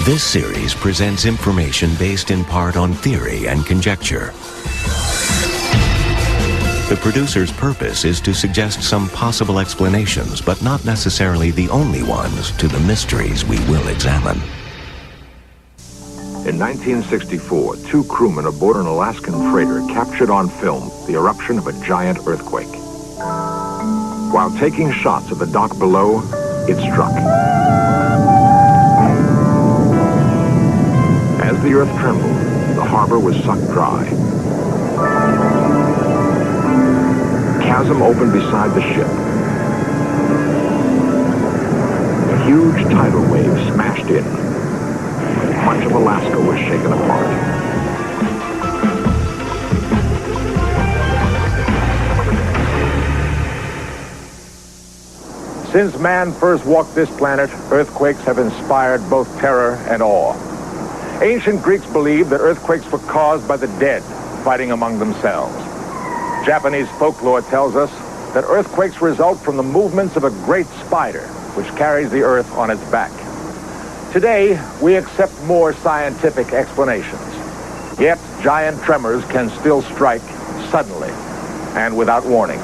This series presents information based in part on theory and conjecture. The producer's purpose is to suggest some possible explanations, but not necessarily the only ones, to the mysteries we will examine. In 1964, two crewmen aboard an Alaskan freighter captured on film the eruption of a giant earthquake. While taking shots of the dock below, it struck. As the earth trembled, the harbor was sucked dry. A chasm opened beside the ship. A huge tidal wave smashed in. Much of Alaska was shaken apart. Since man first walked this planet, earthquakes have inspired both terror and awe. Ancient Greeks believed that earthquakes were caused by the dead fighting among themselves. Japanese folklore tells us that earthquakes result from the movements of a great spider, which carries the earth on its back. Today, we accept more scientific explanations. Yet, giant tremors can still strike suddenly and without warning.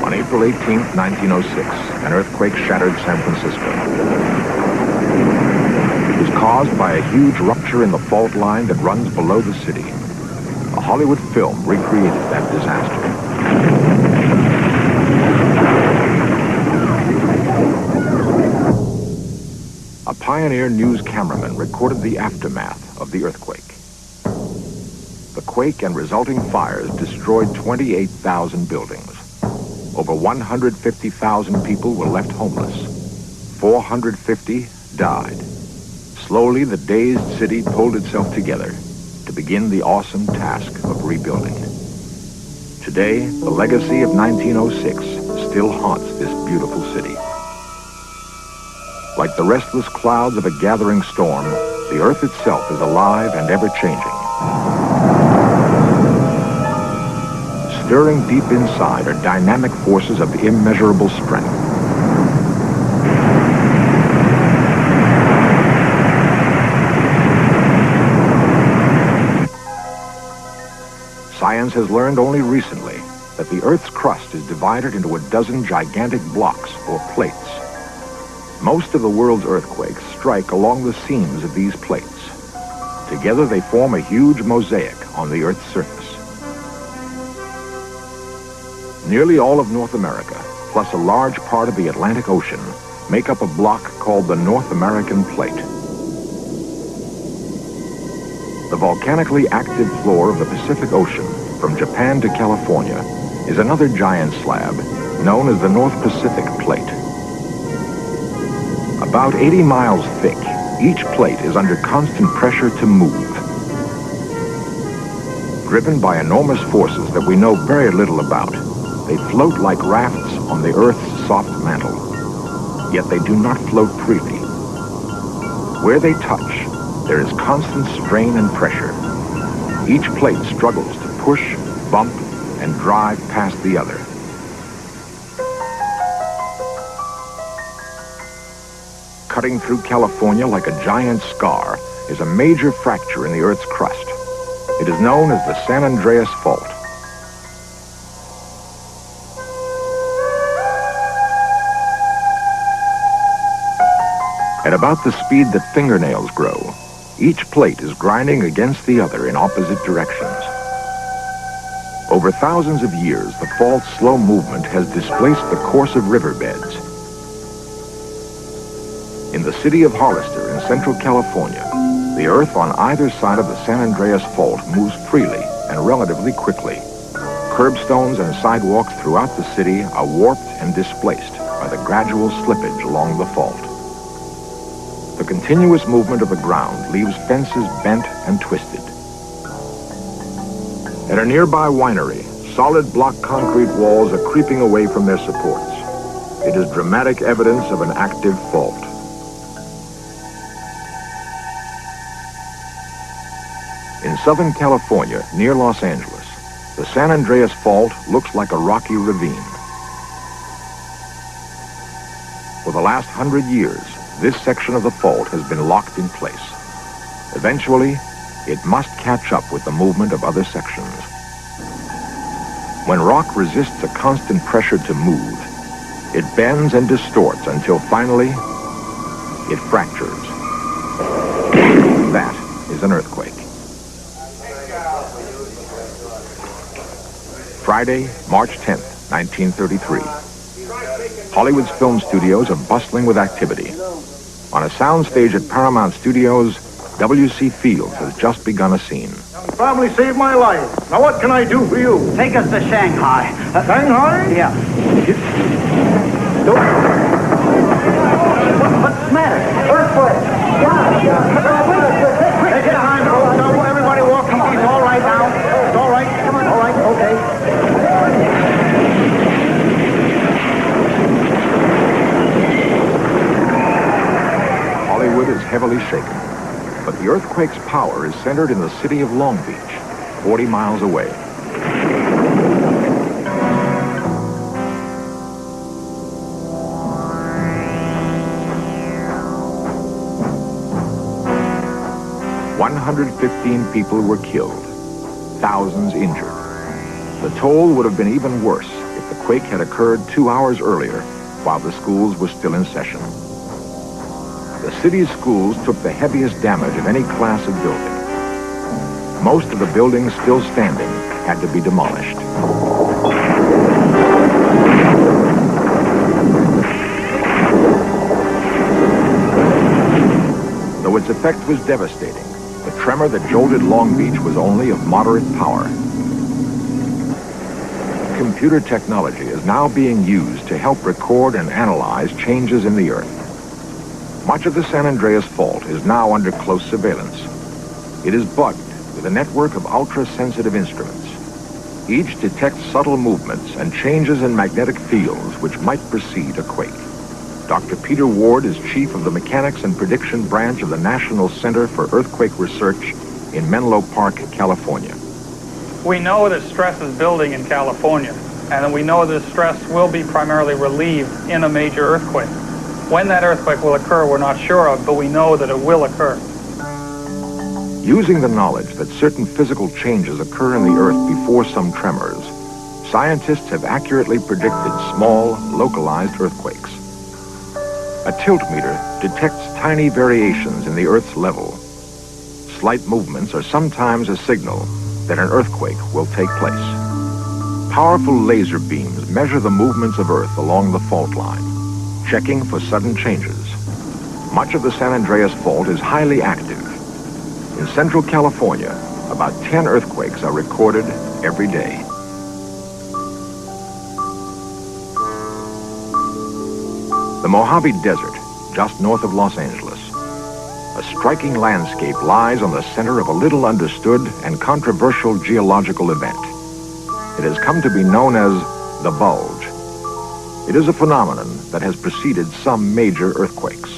On April 18, 1906, an earthquake shattered San Francisco. It was caused by a huge rupture in the fault line that runs below the city. A Hollywood film recreated that disaster. A pioneer news cameraman recorded the aftermath of the earthquake. The quake and resulting fires destroyed 28,000 buildings. Over 150,000 people were left homeless. 450 died. Slowly, the dazed city pulled itself together to begin the awesome task of rebuilding. Today, the legacy of 1906 still haunts this beautiful city. Like the restless clouds of a gathering storm, the earth itself is alive and ever-changing. Stirring deep inside are dynamic forces of immeasurable strength. Science has learned only recently that the Earth's crust is divided into a dozen gigantic blocks or plates. Most of the world's earthquakes strike along the seams of these plates. Together they form a huge mosaic on the Earth's surface. Nearly all of North America, plus a large part of the Atlantic Ocean, make up a block called the North American Plate. The volcanically active floor of the Pacific Ocean, from Japan to California, is another giant slab known as the North Pacific Plate. About 80 miles thick, each plate is under constant pressure to move. Driven by enormous forces that we know very little about, they float like rafts on the Earth's soft mantle. Yet they do not float freely. Where they touch, there is constant strain and pressure. Each plate struggles to push, bump, and drive past the other. Cutting through California like a giant scar is a major fracture in the Earth's crust. It is known as the San Andreas Fault. At about the speed that fingernails grow, each plate is grinding against the other in opposite directions. Over thousands of years, the fault's slow movement has displaced the course of riverbeds. In the city of Hollister in central California, the earth on either side of the San Andreas Fault moves freely and relatively quickly. Curbstones and sidewalks throughout the city are warped and displaced by the gradual slippage along the fault. The continuous movement of the ground leaves fences bent and twisted. At a nearby winery, solid block concrete walls are creeping away from their supports. It is dramatic evidence of an active fault. In Southern California, near Los Angeles, The San Andreas Fault looks like a rocky ravine. For the last 100 years, this section of the fault has been locked in place. Eventually, it must catch up with the movement of other sections. When rock resists a constant pressure to move, it bends and distorts until finally, it fractures. That is an earthquake. Friday, March 10th, 1933. Hollywood's film studios are bustling with activity. On a soundstage at Paramount Studios, W.C. Fields has just begun a scene. You probably saved my life. Now what can I do for you? Take us to Shanghai. Shanghai? Yeah. What's the matter? Earthquake. Take it behind, folks. Now, everybody walk in peace. All right now. It's all right. Come on. All right. Okay. Hollywood is heavily shaken, but the earthquake's power is centered in the city of Long Beach, 40 miles away. "115 people were killed, thousands injured. The toll would have been even worse if the quake had occurred 2 hours earlier while the schools were still in session. The city's schools took the heaviest damage of any class of building. Most of the buildings still standing had to be demolished. Though its effect was devastating, the tremor that jolted Long Beach was only of moderate power. Computer technology is now being used to help record and analyze changes in the Earth. Much of the San Andreas Fault is now under close surveillance. It is bugged with a network of ultra-sensitive instruments. Each detects subtle movements and changes in magnetic fields which might precede a quake. Dr. Peter Ward is chief of the Mechanics and Prediction Branch of the National Center for Earthquake Research in Menlo Park, California. We know that stress is building in California, and that we know that stress will be primarily relieved in a major earthquake. When that earthquake will occur, we're not sure of, but we know that it will occur. Using the knowledge that certain physical changes occur in the Earth before some tremors, scientists have accurately predicted small, localized earthquakes. A tilt meter detects tiny variations in the Earth's level. Slight movements are sometimes a signal that an earthquake will take place. Powerful laser beams measure the movements of Earth along the fault line, checking for sudden changes. Much of the San Andreas Fault is highly active. In Central California, about 10 earthquakes are recorded every day. The Mojave Desert, just north of Los Angeles. A striking landscape lies on the center of a little understood and controversial geological event. It has come to be known as the bulge. It is a phenomenon that has preceded some major earthquakes.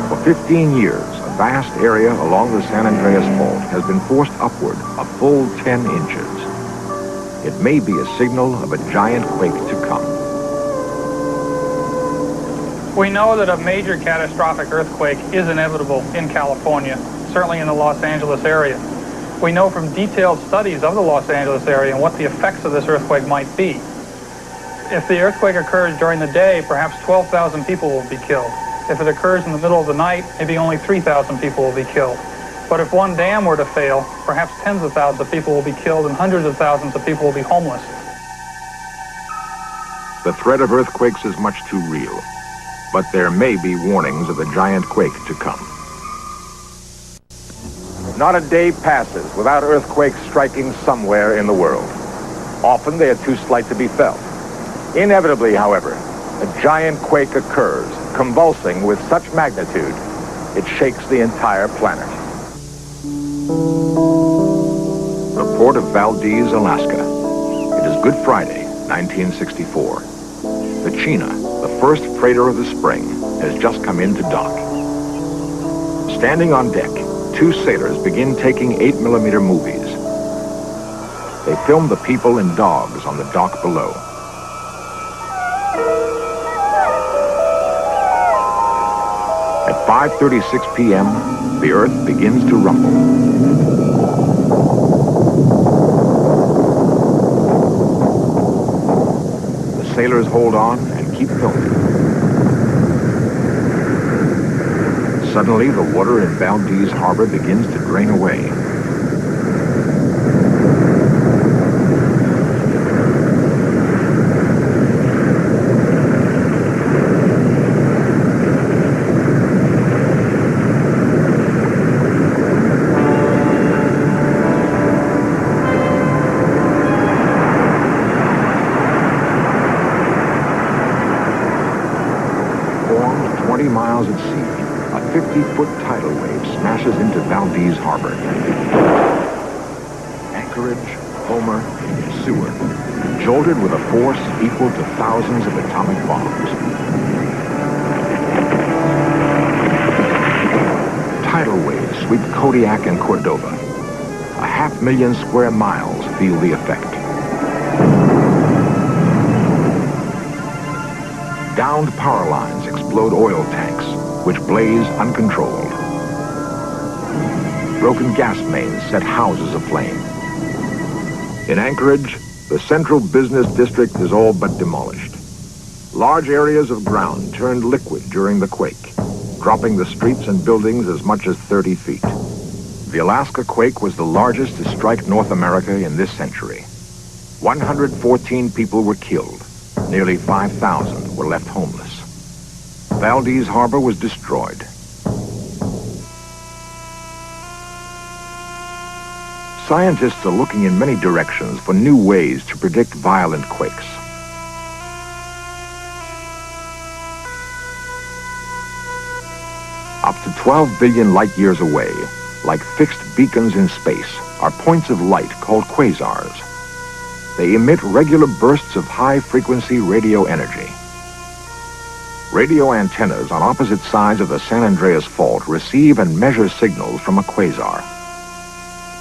For 15 years, a vast area along the San Andreas Fault has been forced upward a full 10 inches. It may be a signal of a giant quake to come. We know that a major catastrophic earthquake is inevitable in California, certainly in the Los Angeles area. We know from detailed studies of the Los Angeles area and what the effects of this earthquake might be. If the earthquake occurs during the day, perhaps 12,000 people will be killed. If it occurs in the middle of the night, maybe only 3,000 people will be killed. But if one dam were to fail, perhaps tens of thousands of people will be killed and hundreds of thousands of people will be homeless. The threat of earthquakes is much too real, but there may be warnings of a giant quake to come. Not a day passes without earthquakes striking somewhere in the world. Often they are too slight to be felt. Inevitably, however, a giant quake occurs, convulsing with such magnitude, it shakes the entire planet. The port of Valdez, Alaska. It is Good Friday, 1964. China, the first freighter of the spring, has just come into dock. Standing on deck, two sailors begin taking 8mm movies. They film the people and dogs on the dock below. At 5:36 p.m., the Earth begins to rumble. Sailors hold on and keep filming. Suddenly, the water in Valdez Harbor begins to drain away. Formed 20 miles at sea, a 50-foot tidal wave smashes into Valdez Harbor. Anchorage, Homer, Seward, jolted with a force equal to thousands of atomic bombs. Tidal waves sweep Kodiak and Cordova. 500,000 square miles feel the effect. Downed power lines explode oil tanks, which blaze uncontrolled. Broken gas mains set houses aflame. In Anchorage, the central business district is all but demolished. Large areas of ground turned liquid during the quake, dropping the streets and buildings as much as 30 feet. The Alaska quake was the largest to strike North America in this century. 114 people were killed. Nearly 5,000 were left homeless. Valdez Harbor was destroyed. Scientists are looking in many directions for new ways to predict violent quakes. Up to 12 billion light years away, like fixed beacons in space, are points of light called quasars. They emit regular bursts of high-frequency radio energy. Radio antennas on opposite sides of the San Andreas Fault receive and measure signals from a quasar.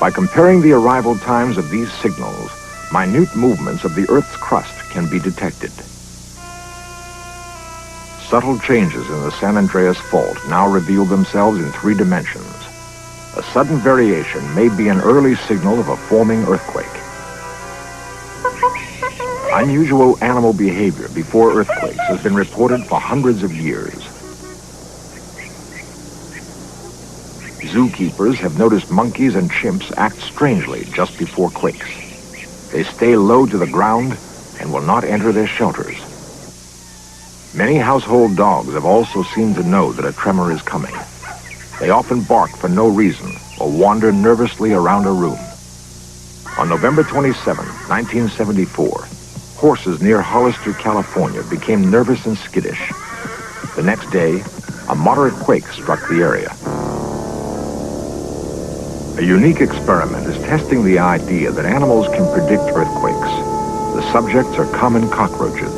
By comparing the arrival times of these signals, minute movements of the Earth's crust can be detected. Subtle changes in the San Andreas Fault now reveal themselves in 3 dimensions. A sudden variation may be an early signal of a forming earthquake. Unusual animal behavior before earthquakes has been reported for hundreds of years. Zookeepers have noticed monkeys and chimps act strangely just before quakes. They stay low to the ground and will not enter their shelters. Many household dogs have also seemed to know that a tremor is coming. They often bark for no reason or wander nervously around a room. On November 27, 1974, horses near Hollister, California became nervous and skittish. The next day, a moderate quake struck the area. A unique experiment is testing the idea that animals can predict earthquakes. The subjects are common cockroaches.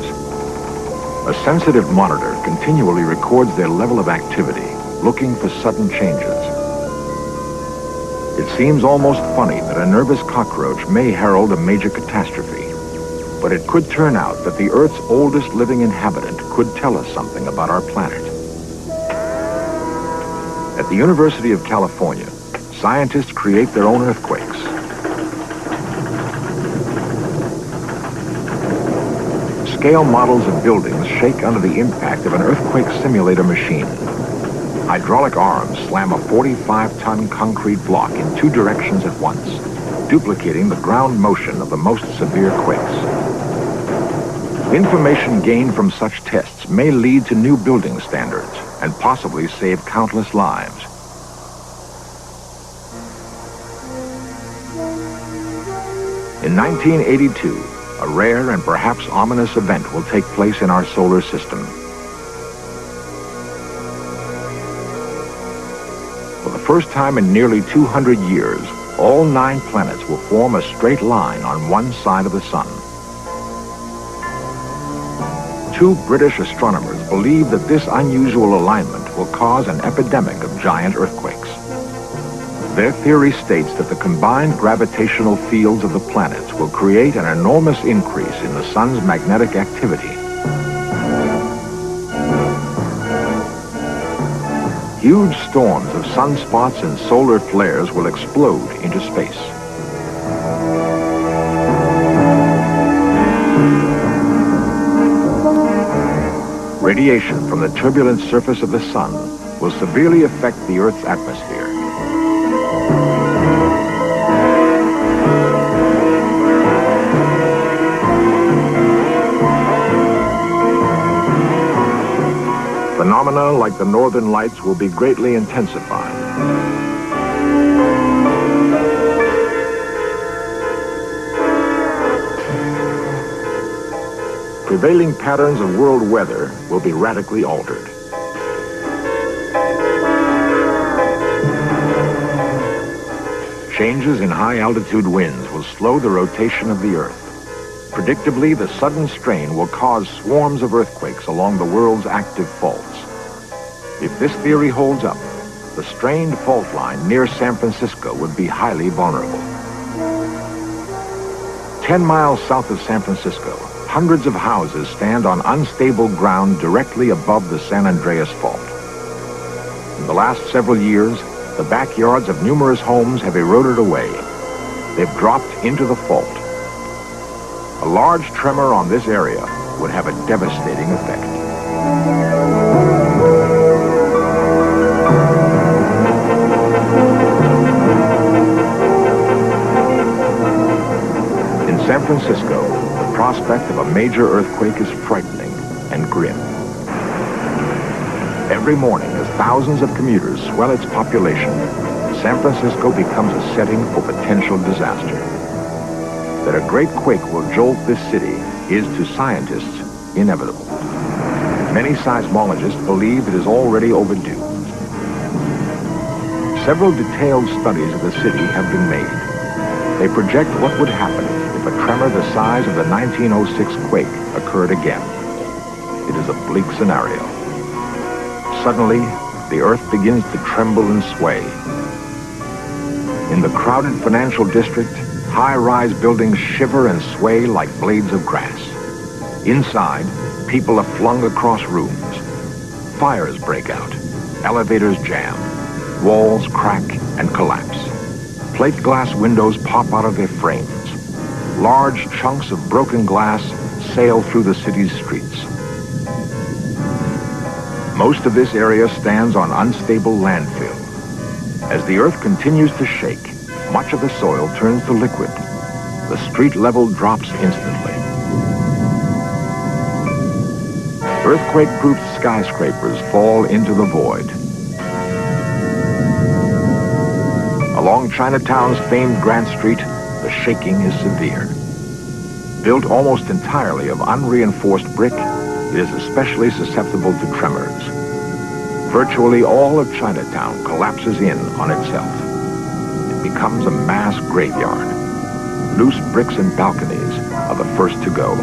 A sensitive monitor continually records their level of activity, looking for sudden changes. It seems almost funny that a nervous cockroach may herald a major catastrophe. But it could turn out that the Earth's oldest living inhabitant could tell us something about our planet. At the University of California, scientists create their own earthquakes. Scale models of buildings shake under the impact of an earthquake simulator machine. Hydraulic arms slam a 45-ton concrete block in 2 directions at once, duplicating the ground motion of the most severe quakes. Information gained from such tests may lead to new building standards and possibly save countless lives. In 1982, a rare and perhaps ominous event will take place in our solar system. For the first time in nearly 200 years, all 9 planets will form a straight line on one side of the sun. Two British astronomers believe that this unusual alignment will cause an epidemic of giant earthquakes. Their theory states that the combined gravitational fields of the planets will create an enormous increase in the sun's magnetic activity. Huge storms of sunspots and solar flares will explode into space. Radiation from the turbulent surface of the sun will severely affect the Earth's atmosphere. Phenomena like the northern lights will be greatly intensified. Prevailing patterns of world weather will be radically altered. Changes in high-altitude winds will slow the rotation of the Earth. Predictably, the sudden strain will cause swarms of earthquakes along the world's active faults. If this theory holds up, the strained fault line near San Francisco would be highly vulnerable. 10 miles south of San Francisco, hundreds of houses stand on unstable ground directly above the San Andreas Fault. In the last several years, the backyards of numerous homes have eroded away. They've dropped into the fault. A large tremor on this area would have a devastating effect. In San Francisco, the prospect of a major earthquake is frightening and grim. Every morning, as thousands of commuters swell its population, San Francisco becomes a setting for potential disaster. That a great quake will jolt this city is, to scientists, inevitable. Many seismologists believe it is already overdue. Several detailed studies of the city have been made. They project what would happen if a tremor the size of the 1906 quake occurred again. It is a bleak scenario. Suddenly, the earth begins to tremble and sway. In the crowded financial district, high-rise buildings shiver and sway like blades of grass. Inside, people are flung across rooms. Fires break out. Elevators jam. Walls crack and collapse. Plate glass windows pop out of their frames. Large chunks of broken glass sail through the city's streets. Most of this area stands on unstable landfill. As the earth continues to shake, much of the soil turns to liquid. The street level drops instantly. Earthquake-proof skyscrapers fall into the void. Along Chinatown's famed Grant Street, the shaking is severe. Built almost entirely of unreinforced brick, it is especially susceptible to tremors. Virtually all of Chinatown collapses in on itself. It becomes a mass graveyard. Loose bricks and balconies are the first to go.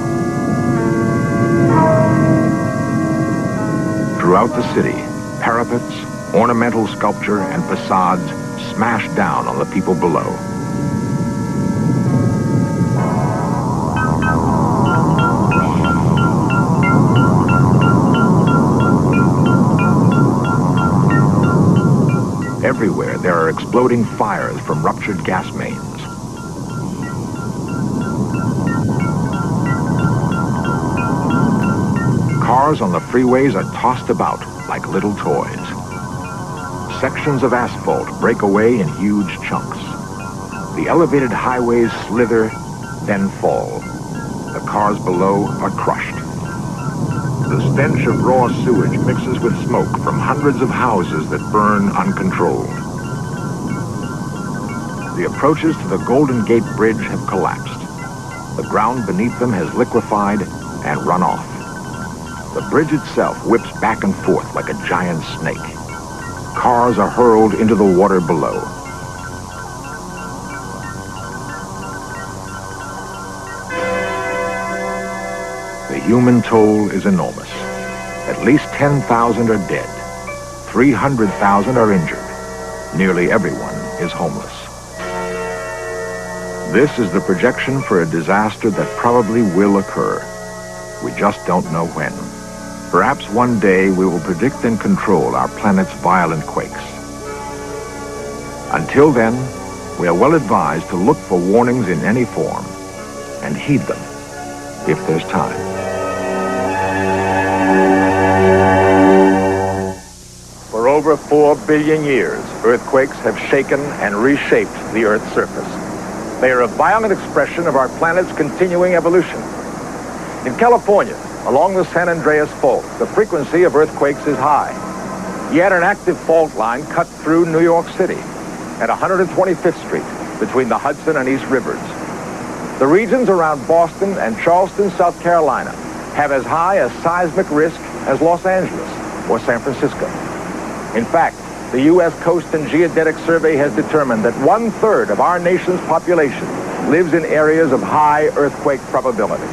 Throughout the city, parapets, ornamental sculpture, and facades smash down on the people below. Everywhere there are exploding fires from ruptured gas mains. Cars on the freeways are tossed about like little toys. Sections of asphalt break away in huge chunks. The elevated highways slither, then fall. The cars below are crushed. The stench of raw sewage mixes with smoke from hundreds of houses that burn uncontrolled. The approaches to the Golden Gate Bridge have collapsed. The ground beneath them has liquefied and run off. The bridge itself whips back and forth like a giant snake. Cars are hurled into the water below. The human toll is enormous. At least 10,000 are dead. 300,000 are injured. Nearly everyone is homeless. This is the projection for a disaster that probably will occur. We just don't know when. Perhaps one day we will predict and control our planet's violent quakes. Until then, we are well advised to look for warnings in any form and heed them if there's time. For over 4 billion years, earthquakes have shaken and reshaped the Earth's surface. They are a violent expression of our planet's continuing evolution. In California, along the San Andreas Fault, the frequency of earthquakes is high. Yet an active fault line cut through New York City at 125th Street between the Hudson and East Rivers. The regions around Boston and Charleston, South Carolina, have as high a seismic risk as Los Angeles or San Francisco. In fact, the U.S. Coast and Geodetic Survey has determined that 1/3 of our nation's population lives in areas of high earthquake probability.